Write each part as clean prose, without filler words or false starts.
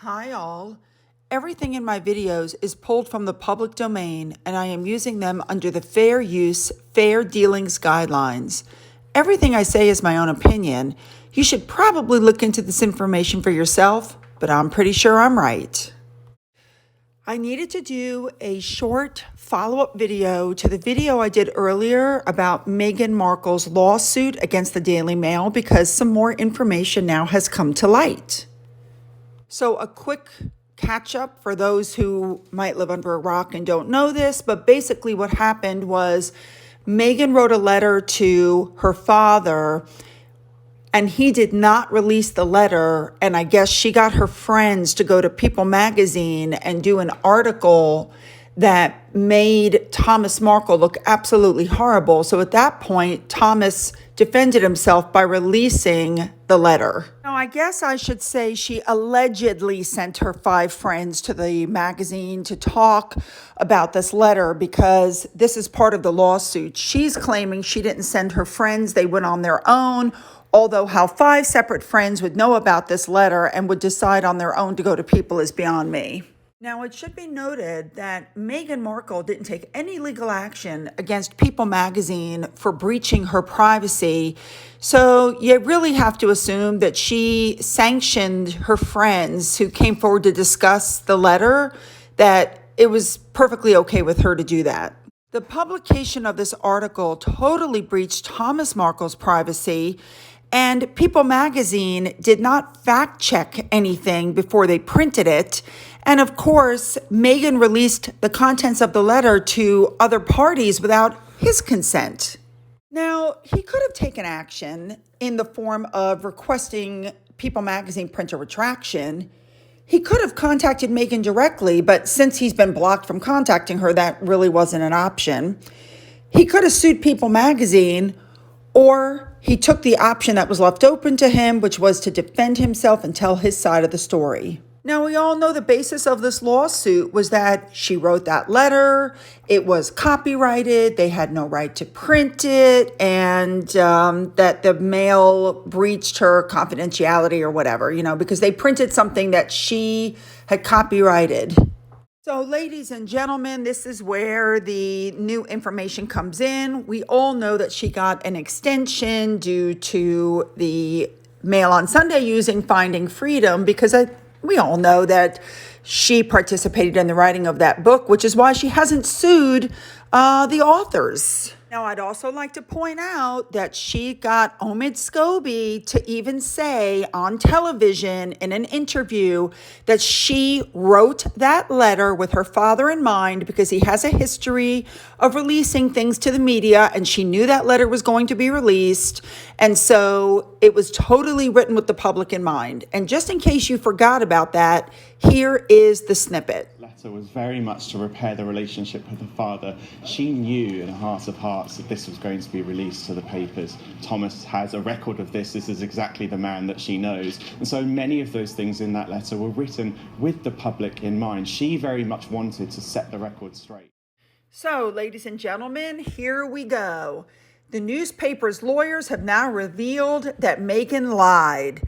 Hi all. Everything in my videos is pulled from the public domain and I am using them under the Fair Use, Fair Dealings guidelines. Everything I say is my own opinion. You should probably look into this information for yourself, but I'm pretty sure I'm right. I needed to do a short follow-up video to the video I did earlier about Meghan Markle's lawsuit against the Daily Mail because some more information now has come to light. So a quick catch up for those who might live under a rock and don't know this, but basically what happened was Meghan wrote a letter to her father and he did not release the letter. And I guess she got her friends to go to People magazine and do an article that made Thomas Markle look absolutely horrible. So at that point, Thomas defended himself by releasing the letter. Now, I guess I should say she allegedly sent her 5 friends to the magazine to talk about this letter because this is part of the lawsuit. She's claiming she didn't send her friends, they went on their own. Although how 5 separate friends would know about this letter and would decide on their own to go to People is beyond me. Now, it should be noted that Meghan Markle didn't take any legal action against People magazine for breaching her privacy. So you really have to assume that she sanctioned her friends who came forward to discuss the letter, that it was perfectly okay with her to do that. The publication of this article totally breached Thomas Markle's privacy, and People magazine did not fact check anything before they printed it. And of course, Meghan released the contents of the letter to other parties without his consent. Now, he could have taken action in the form of requesting People magazine print a retraction. He could have contacted Meghan directly, but since he's been blocked from contacting her, that really wasn't an option. He could have sued People magazine, or he took the option that was left open to him, which was to defend himself and tell his side of the story. Now, we all know the basis of this lawsuit was that she wrote that letter, it was copyrighted, they had no right to print it, and that the Mail breached her confidentiality or whatever, because they printed something that she had copyrighted. So, ladies and gentlemen, this is where the new information comes in. We all know that she got an extension due to the Mail on Sunday using Finding Freedom because we all know that she participated in the writing of that book, which is why she hasn't sued the authors. Now, I'd also like to point out that she got Omid Scobie to even say on television in an interview that she wrote that letter with her father in mind because he has a history of releasing things to the media and she knew that letter was going to be released. And so it was totally written with the public in mind. And just in case you forgot about that, here is the snippet. Was very much to repair the relationship with her father. She knew in her heart of hearts that this was going to be released to the papers. Thomas has a record of this. This is exactly the man that she knows. And so many of those things in that letter were written with the public in mind. She very much wanted to set the record straight. So, ladies and gentlemen, here we go. The newspaper's lawyers have now revealed that Meghan lied.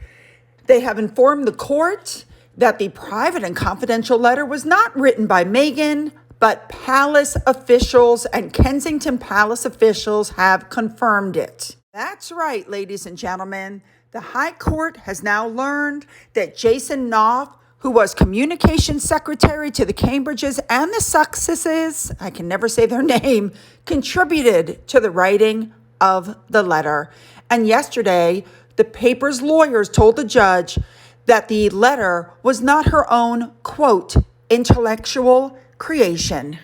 They have informed the court that the private and confidential letter was not written by Meghan, but palace officials, and Kensington Palace officials have confirmed it. That's right, ladies and gentlemen. The High Court has now learned that Jason Knopf, who was communications secretary to the Cambridges and the Sussexes, I can never say their name, contributed to the writing of the letter. And yesterday, the paper's lawyers told the judge that the letter was not her own, quote, intellectual creation.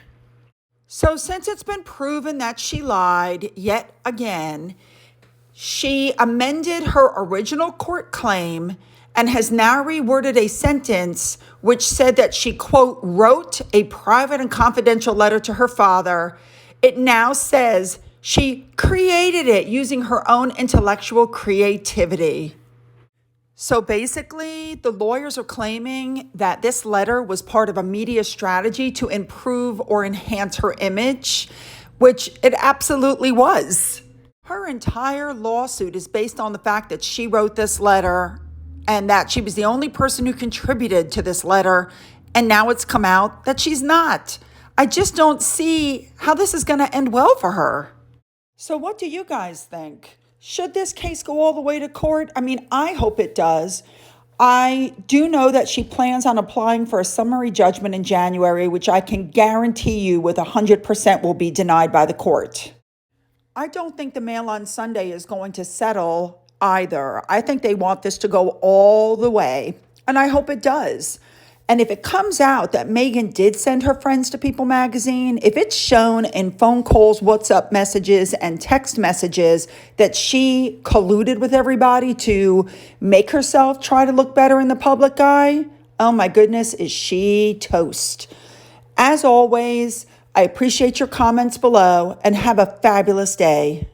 So since it's been proven that she lied yet again, she amended her original court claim and has now reworded a sentence which said that she, quote, wrote a private and confidential letter to her father. It now says she created it using her own intellectual creativity. So basically, the lawyers are claiming that this letter was part of a media strategy to improve or enhance her image, which it absolutely was. Her entire lawsuit is based on the fact that she wrote this letter and that she was the only person who contributed to this letter. And now it's come out that she's not. I just don't see how this is going to end well for her. So what do you guys think? Should this case go all the way to court? I mean, I hope it does. I do know that she plans on applying for a summary judgment in January, which I can guarantee you with 100% will be denied by the court. I don't think the Mail on Sunday is going to settle either. I think they want this to go all the way, and I hope it does. And if it comes out that Megan did send her friends to People magazine, if it's shown in phone calls, WhatsApp messages, and text messages that she colluded with everybody to make herself try to look better in the public eye, oh my goodness, is she toast. As always, I appreciate your comments below and have a fabulous day.